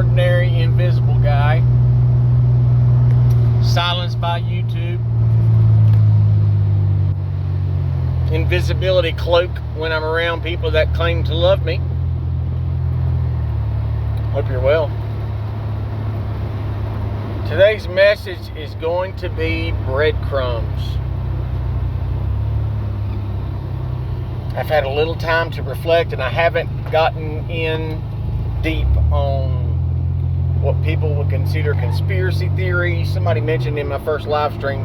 extraordinary invisible guy, silenced by YouTube, invisibility cloak when I'm around people that claim to love me. Hope you're well. Today's message is going to be breadcrumbs. I've had a little time to reflect, and I haven't gotten in deep on what people would consider conspiracy theories. Somebody mentioned in my first live stream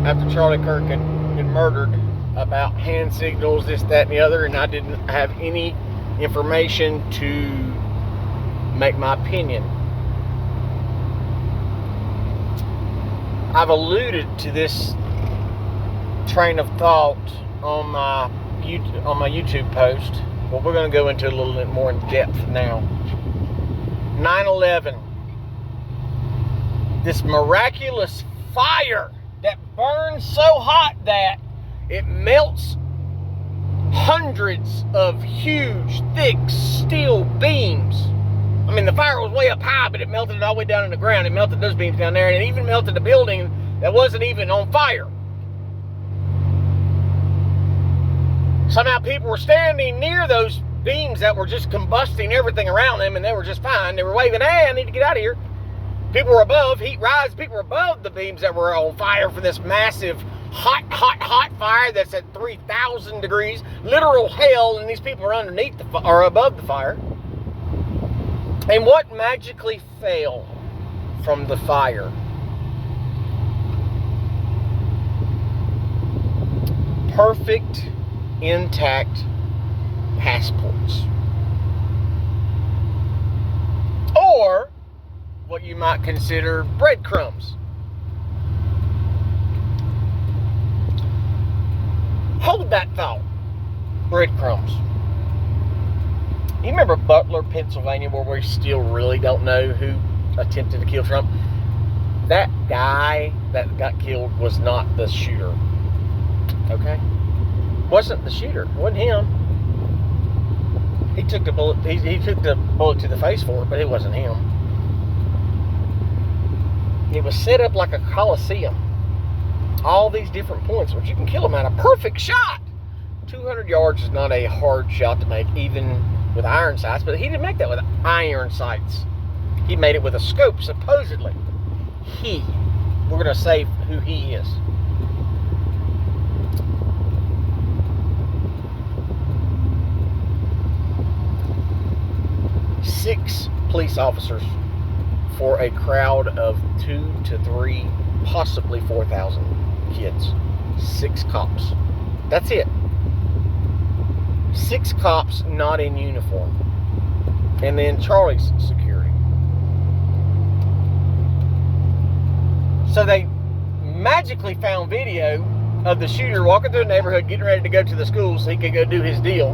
after Charlie Kirk had been murdered about hand signals, this, that, and the other, and I didn't have any information to make my opinion. I've alluded to this train of thought on my YouTube post, but we're going to go into a little bit more in depth now. 9/11, this miraculous fire that burns so hot that it melts hundreds of huge, thick steel beams. I mean, the fire was way up high, but it melted it all the way down in the ground. It melted those beams down there, and it even melted the building that wasn't even on fire. Somehow people were standing near those beams that were just combusting everything around them, and they were just fine. They were waving, hey, I need to get out of here. People were above, heat rise, people were above the beams that were on fire for this massive, hot fire that's at 3,000 degrees. Literal hell, and these people are underneath or above the fire. And what magically fell from the fire? Perfect, intact passports. Or what you might consider breadcrumbs. Hold that thought. Breadcrumbs. You remember Butler, Pennsylvania, where we still really don't know who attempted to kill Trump? That guy that got killed was not the shooter. Okay? Wasn't the shooter. Wasn't him. He took the bullet. He took the bullet to the face for it, but it wasn't him. It was set up like a coliseum. All these different points, which you can kill them at a perfect shot. 200 yards is not a hard shot to make, even with iron sights, but he didn't make that with iron sights. He made it with a scope, supposedly. We're going to say who he is. Six police officers for a crowd of 2,000 to 3,000, possibly 4,000 kids. 6 cops. That's it. 6 cops not in uniform. And then Charlie's security. So they magically found video of the shooter walking through the neighborhood, getting ready to go to the school so he could go do his deal.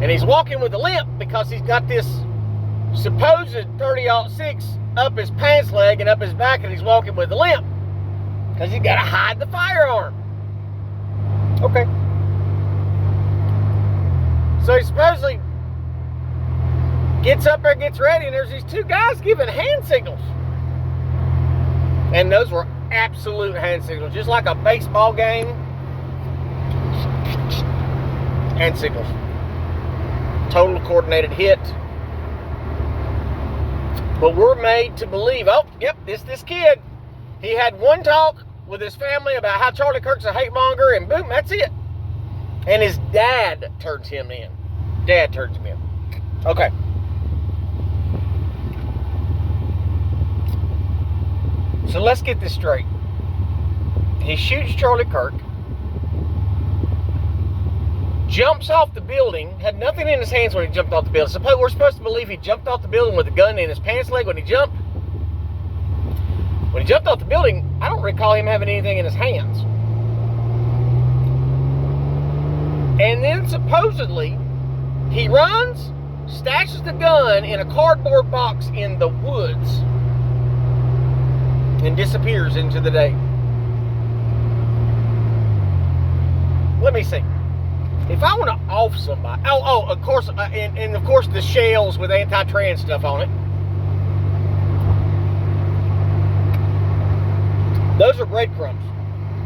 And he's walking with a limp because he's got this supposed 30-06 up his pants leg and up his back, and he's walking with a limp because he's got to hide the firearm. Okay. So he supposedly gets up there, gets ready, and there's these 2 guys giving hand signals. And those were absolute hand signals, just like a baseball game. Hand signals. Total coordinated hit. But we're made to believe, oh, yep, this kid. He had one talk with his family about how Charlie Kirk's a hate monger, and boom, that's it. And his dad turns him in. Okay. So let's get this straight. He shoots Charlie Kirk, jumps off the building, had nothing in his hands when he jumped off the building. Suppose we're supposed to believe he jumped off the building with a gun in his pants leg when he jumped. When he jumped off the building, I don't recall him having anything in his hands. And then supposedly, he runs, stashes the gun in a cardboard box in the woods, and disappears into the day. Let me see. If I want to off somebody. Of course, and of course the shells with anti-trans stuff on it. Those are breadcrumbs.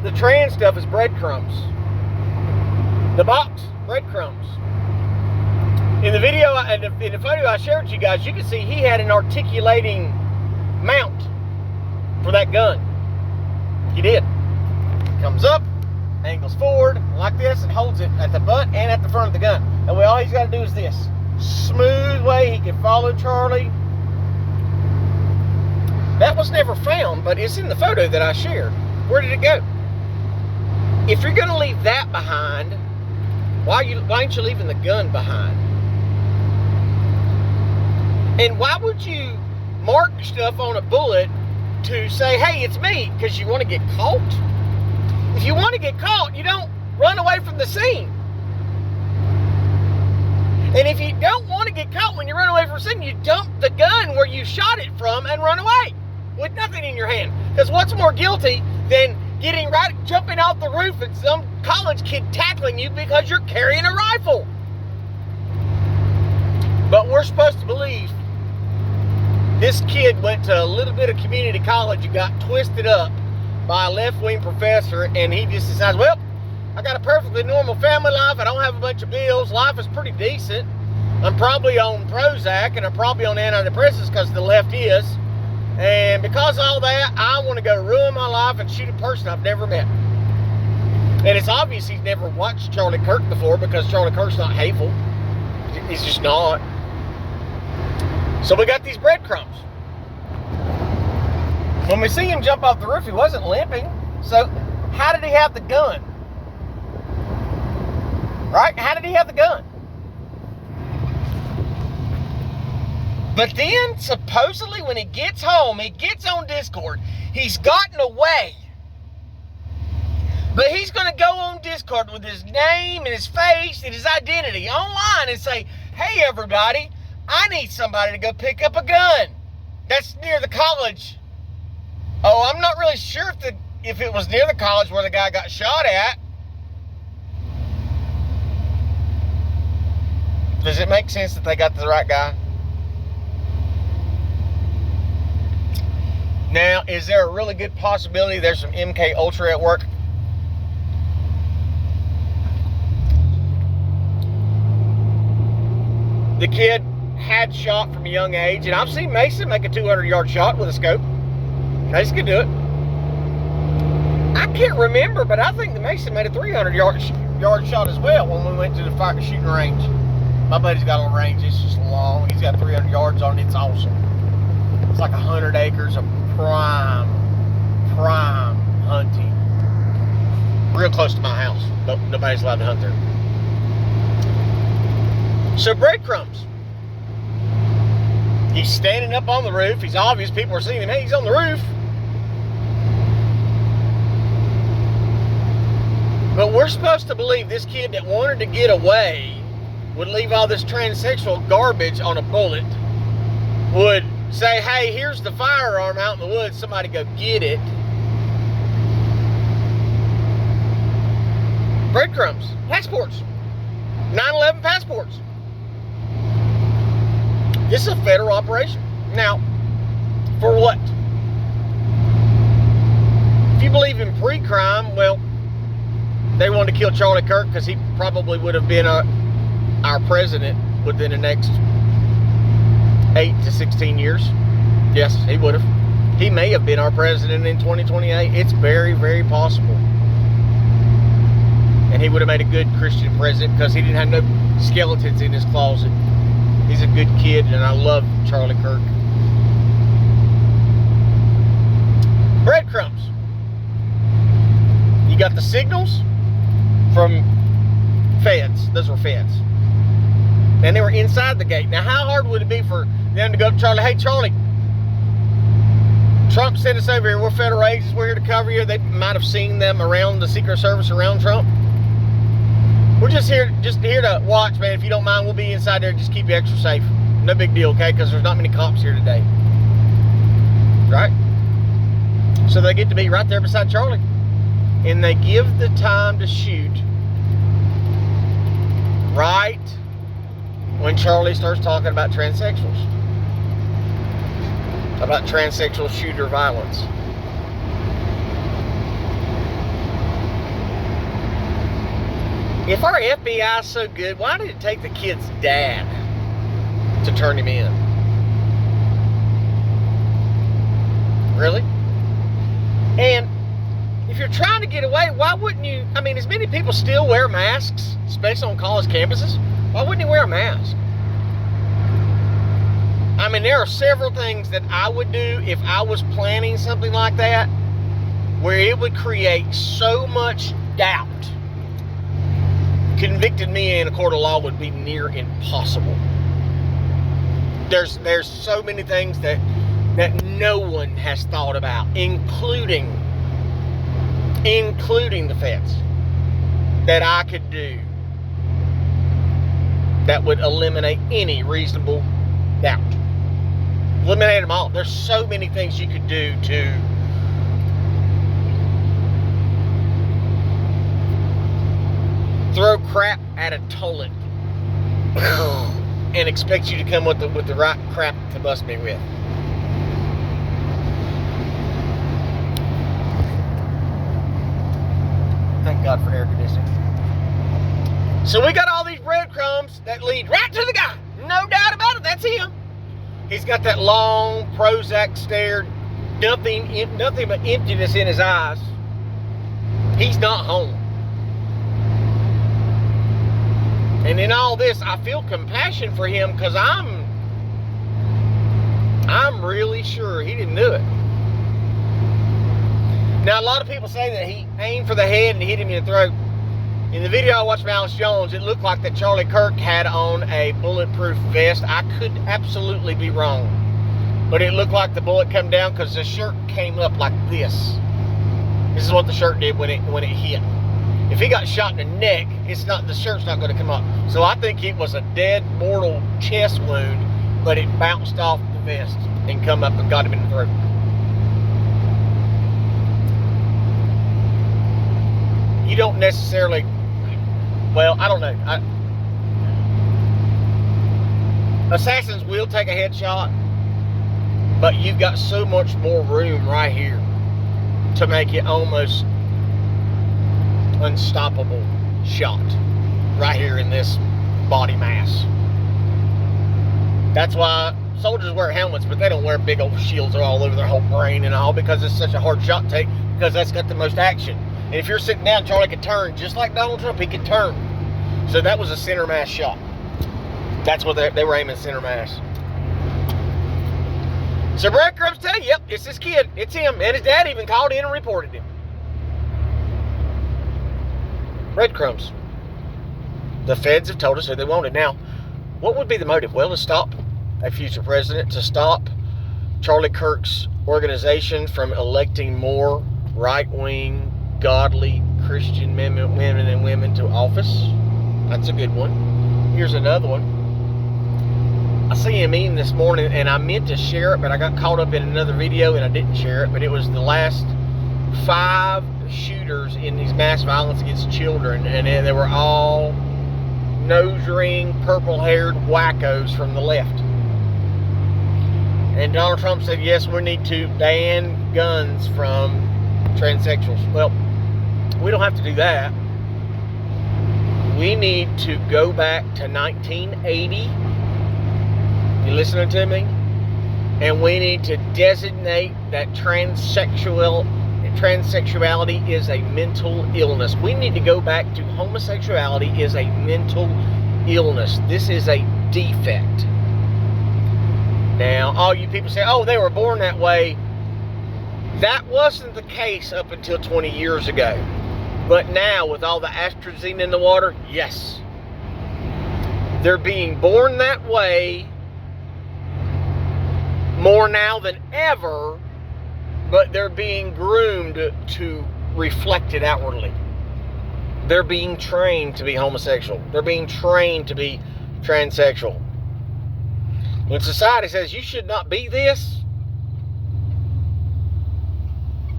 The trans stuff is breadcrumbs. The box, breadcrumbs. In the video, in the photo I shared with you guys, you can see he had an articulating mount for that gun. He did. Comes up, angles forward like this, and holds it at the butt and at the front of the gun. And all he's got to do is this. Smooth way he can follow Charlie. That was never found, but it's in the photo that I shared. Where did it go? If you're going to leave that behind, why ain't you leaving the gun behind? And why would you mark stuff on a bullet to say, hey, it's me, because you want to get caught? If you want to get caught, you don't run away from the scene. And if you don't want to get caught when you run away from the scene, you dump the gun where you shot it from and run away with nothing in your hand. Because what's more guilty than jumping off the roof and some college kid tackling you because you're carrying a rifle? But we're supposed to believe this kid went to a little bit of community college and got twisted up by a left-wing professor, and he just decides, well, I got a perfectly normal family life. I don't have a bunch of bills. Life is pretty decent. I'm probably on Prozac, and I'm probably on antidepressants because the left is. And because of all that, I want to go ruin my life and shoot a person I've never met. And it's obvious he's never watched Charlie Kirk before, because Charlie Kirk's not hateful. He's just not. So we got these breadcrumbs. When we see him jump off the roof, he wasn't limping. So how did he have the gun? Right? How did he have the gun? But then, supposedly, when he gets home, he gets on Discord. He's gotten away. But he's going to go on Discord with his name and his face and his identity online and say, hey, everybody, I need somebody to go pick up a gun that's near the college. Oh, I'm not really sure if it was near the college where the guy got shot at. Does it make sense that they got the right guy? Now, is there a really good possibility there's some MK Ultra at work? The kid had shot from a young age, and I've seen Mason make a 200-yard shot with a scope. Mason could do it. I can't remember, but I think the Mason made a 300-yard shot as well when we went to the shooting range. My buddy's got a range. It's just long. He's got 300 yards on it. It's awesome. It's like 100 acres of prime hunting. Real close to my house. Nobody's allowed to hunt there. So breadcrumbs. He's standing up on the roof. He's obvious. People are seeing him. Hey, he's on the roof. But we're supposed to believe this kid that wanted to get away would leave all this transsexual garbage on a bullet, would say, hey, here's the firearm out in the woods, somebody go get it. Breadcrumbs, passports, 9/11 passports. This is a federal operation. Now, for what? If you believe in pre-crime, well, they wanted to kill Charlie Kirk because he probably would have been our president within the next 8 to 16 years. Yes, he would have. He may have been our president in 2028. It's very, very possible. And he would have made a good Christian president because he didn't have no skeletons in his closet. He's a good kid, and I love Charlie Kirk. Breadcrumbs. You got the signals from feds. Those were feds. And they were inside the gate. Now, how hard would it be for them to go up to Charlie? Hey, Charlie, Trump sent us over here. We're federal agents. We're here to cover you. They might have seen them around the Secret Service around Trump. We're just here to watch, man. If you don't mind, we'll be inside there. Just keep you extra safe. No big deal, okay? Because there's not many cops here today. Right? So they get to be right there beside Charlie. And they give the time to shoot right when Charlie starts talking about transsexuals, about transsexual shooter violence. If our FBI is so good, why did it take the kid's dad to turn him in? Really? And if you're trying to get away, why wouldn't you? I mean, as many people still wear masks, especially on college campuses. Why wouldn't you wear a mask? I mean, there are several things that I would do if I was planning something like that, where it would create so much doubt. Convicting me in a court of law would be near impossible. There's so many things that no one has thought about, including the feds, that I could do that would eliminate any reasonable doubt. Eliminate them all. There's so many things you could do to throw crap at a toilet and expect you to come with the right crap to bust me with. Thank God for air conditioning. So we got all these breadcrumbs that lead right to the guy. No doubt about it, that's him. He's got that long Prozac stare, nothing but emptiness in his eyes. He's not home. And in all this, I feel compassion for him because I'm really sure he didn't do it. Now, a lot of people say that he aimed for the head and hit him in the throat. In the video I watched of Alex Jones, it looked like that Charlie Kirk had on a bulletproof vest. I could absolutely be wrong. But it looked like the bullet came down because the shirt came up like this. This is what the shirt did when it hit. If he got shot in the neck, the shirt's not going to come up. So I think it was a dead, mortal chest wound, but it bounced off the vest and come up and got him in the throat. You don't necessarily, well, I don't know. Assassins will take a headshot, but you've got so much more room right here to make it almost unstoppable shot right here in this body mass. That's why soldiers wear helmets, but they don't wear big old shields all over their whole brain and all, because it's such a hard shot to take, because that's got the most action. And if you're sitting down, Charlie could turn just like Donald Trump. He could turn. So that was a center mass shot. That's what they were aiming, center mass. So breadcrumbs tell you, yep, it's this kid. It's him. And his dad even called in and reported him. Breadcrumbs. The feds have told us who they wanted. Now, what would be the motive? Well, to stop a future president, to stop Charlie Kirk's organization from electing more right-wing, godly Christian men and women to office. That's a good one. Here's another one. I see a meme this morning, and I meant to share it, but I got caught up in another video and I didn't share it. But it was the last 5 shooters in these mass violence against children, and they were all nose ring, purple-haired wackos from the left. And Donald Trump said, yes, we need to ban guns from transsexuals. Well, we don't have to do that. We need to go back to 1980. You listening to me? And we need to designate that transsexuality is a mental illness. We need to go back to homosexuality is a mental illness. This is a defect. Now, all you people say, oh, they were born that way. That wasn't the case up until 20 years ago. But now, with all the atrazine in the water, yes. They're being born that way more now than ever, but they're being groomed to reflect it outwardly. They're being trained to be homosexual. They're being trained to be transsexual. When society says you should not be this,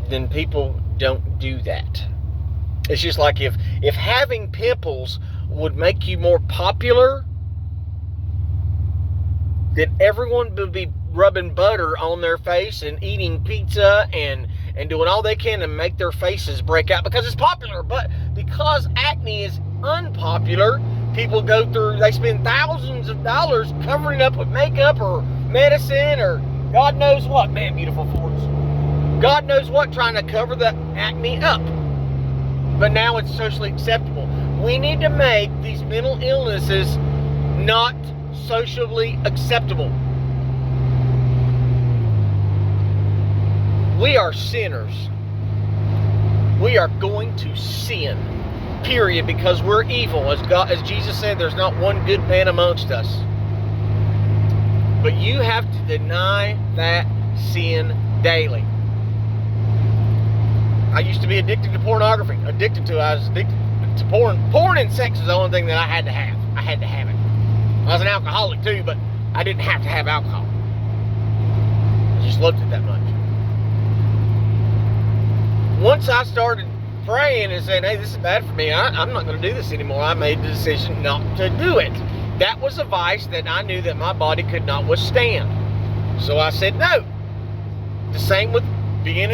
then people don't do that. It's just like if having pimples would make you more popular, that everyone would be rubbing butter on their face and eating pizza and doing all they can to make their faces break out because it's popular. But because acne is unpopular, people go through, they spend thousands of dollars covering up with makeup or medicine or God knows what. Man, beautiful Fords. God knows what, trying to cover the acne up. But now it's socially acceptable. We need to make these mental illnesses not socially acceptable. We are sinners. We are going to sin, period, because we're evil. As Jesus said, there's not one good man amongst us. But you have to deny that sin daily. I used to be addicted to pornography. I was addicted to porn. Porn and sex is the only thing that I had to have. I had to have it. I was an alcoholic too, but I didn't have to have alcohol. I just loved it that much. Once I started praying and saying, hey, this is bad for me, I'm not going to do this anymore, I made the decision not to do it. That was a vice that I knew that my body could not withstand. So I said no. The same with being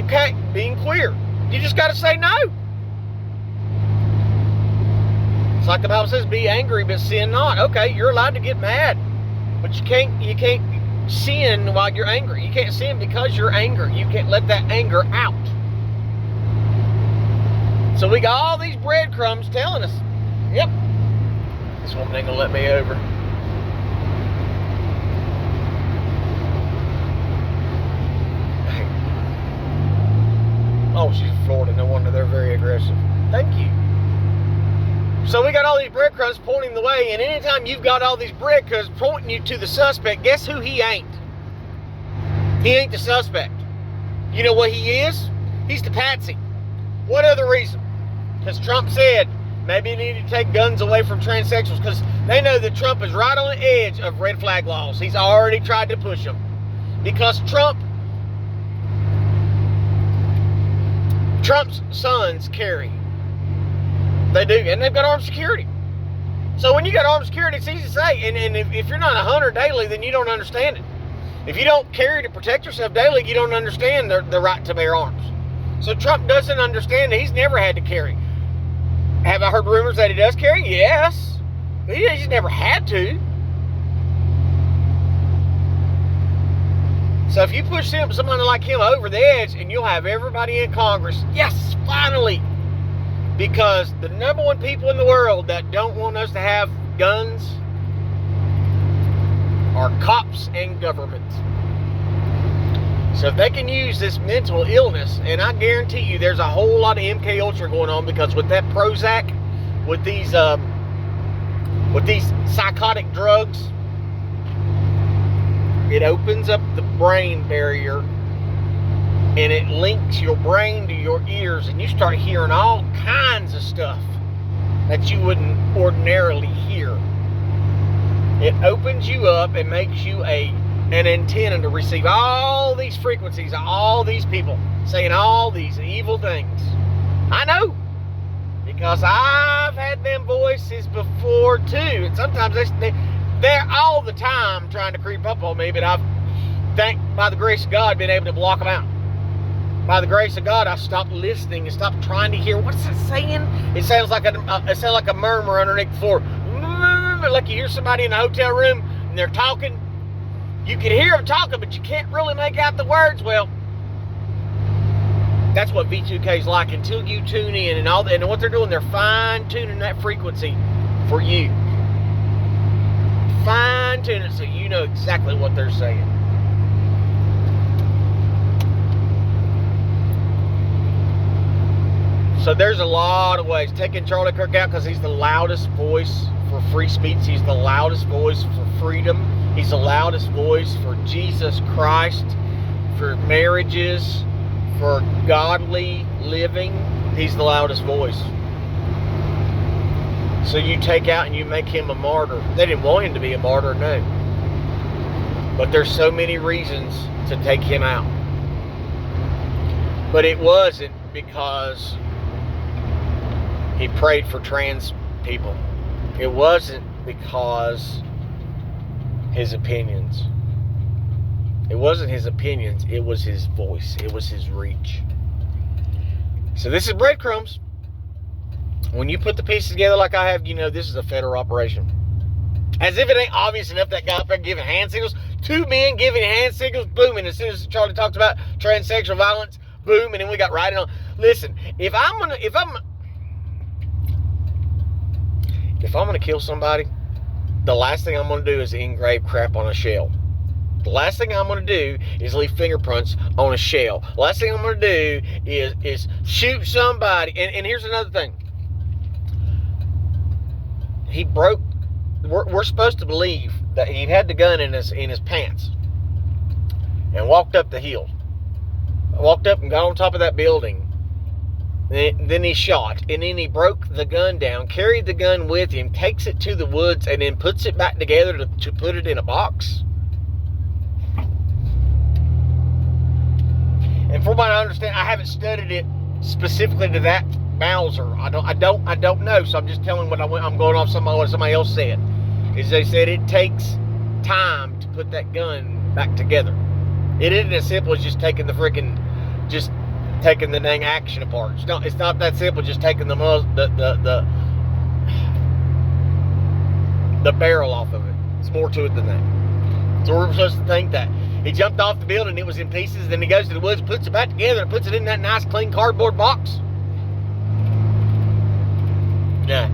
queer. You just got to say no. It's like the Bible says, be angry but sin not. Okay, you're allowed to get mad, but you can't sin while you're angry. You can't sin because you're angry. You can't let that anger out. So we got all these breadcrumbs telling us, yep, this woman ain't gonna let me over. Oh, she's in Florida. No wonder they're very aggressive. Thank you. So we got all these breadcrumbs pointing the way, and anytime you've got all these breadcrumbs pointing you to the suspect, guess who he ain't? He ain't the suspect. You know what he is? He's the patsy. What other reason? Because Trump said maybe you need to take guns away from transsexuals, because they know that Trump is right on the edge of red flag laws. He's already tried to push them. Because Trump's sons carry. They do, and they've got armed security. So when you got armed security, it's easy to say, and if you're not a hunter daily, then you don't understand it. If you don't carry to protect yourself daily, you don't understand the right to bear arms. So Trump doesn't understand that he's never had to carry. Have I heard rumors that he does carry? Yes. But he's never had to. So if you push somebody like him over the edge, and you'll have everybody in Congress, yes, finally. Because the number one people in the world that don't want us to have guns are cops and government. So if they can use this mental illness, and I guarantee you there's a whole lot of MK Ultra going on, because with that Prozac, with these psychotic drugs, it opens up the brain barrier and it links your brain to your ears, and you start hearing all kinds of stuff that you wouldn't ordinarily hear. It opens you up and makes you an antenna to receive all these frequencies, all these people saying all these evil things. I know, because I've had them voices before too, and sometimes they're all the time trying to creep up on me, but I've, by the grace of God, been able to block them out. By the grace of God, I stopped listening and stopped trying to hear. What's it saying? It sounds like a murmur underneath the floor. Like you hear somebody in a hotel room and they're talking. You can hear them talking, but you can't really make out the words. Well, that's what V2K is like until you tune in, and what they're doing, they're fine-tuning that frequency for you. Fine-tune it so you know exactly what they're saying. So there's a lot of ways. Taking Charlie Kirk out because he's the loudest voice for free speech. He's the loudest voice for freedom. He's the loudest voice for Jesus Christ, for marriages, for godly living. He's the loudest voice. So you take out and you make him a martyr. They didn't want him to be a martyr, no. But there's so many reasons to take him out. But it wasn't because he prayed for trans people. It wasn't because his opinions. It wasn't his opinions. It was his voice. It was his reach. So this is breadcrumbs. When you put the pieces together like I have, you know this is a federal operation. As if it ain't obvious enough that guy up there giving hand signals. 2 men giving hand signals, boom. And as soon as Charlie talks about transsexual violence, boom. And then we got right on. Listen, if I'm gonna kill somebody, the last thing I'm gonna do is engrave crap on a shell. The last thing I'm gonna do is leave fingerprints on a shell. The last thing I'm gonna do is shoot somebody. And here's another thing. He broke. We're supposed to believe that he had the gun in his pants and walked up the hill. Walked up and got on top of that building. Then he shot, and then he broke the gun down, carried the gun with him, takes it to the woods, and then puts it back together to put it in a box. And from what I understand, I haven't studied it specifically to that Mauser. I don't know. So I'm just telling what I'm going off what somebody else said. Is they said it takes time to put that gun back together. It isn't as simple as just taking the dang action apart. It's not that simple. Just taking the barrel off of it. It's more to it than that. So we're supposed to think that he jumped off the building, it was in pieces. Then he goes to the woods, puts it back together, and puts it in that nice, clean cardboard box. Yeah,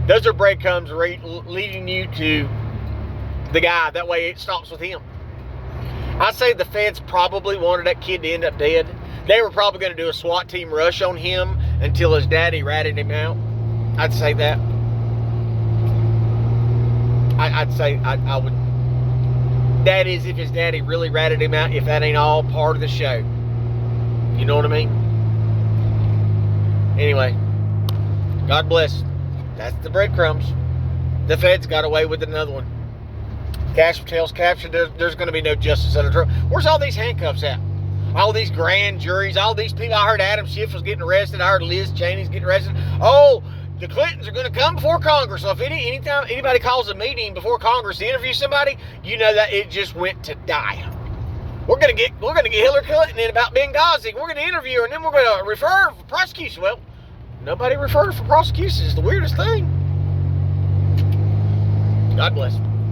those are breadcrumbs leading you to the guy. That way, it stops with him. I say the feds probably wanted that kid to end up dead. They were probably going to do a SWAT team rush on him until his daddy ratted him out. I'd say that. I'd say I would. That is, if his daddy really ratted him out. If that ain't all part of the show, you know what I mean. Anyway, God bless. That's the breadcrumbs. The feds got away with another one. Cash Patel's captured. There's going to be no justice under Trump. Where's all these handcuffs at? All these grand juries, all these people. I heard Adam Schiff was getting arrested. I heard Liz Cheney's getting arrested. Oh, the Clintons are going to come before Congress. So if anytime anybody calls a meeting before Congress to interview somebody, you know that it just went to die. We're going to get Hillary Clinton in about Benghazi. We're going to interview her, and then we're going to refer her for prosecution. Well, nobody referred for prosecution. It's the weirdest thing. God bless.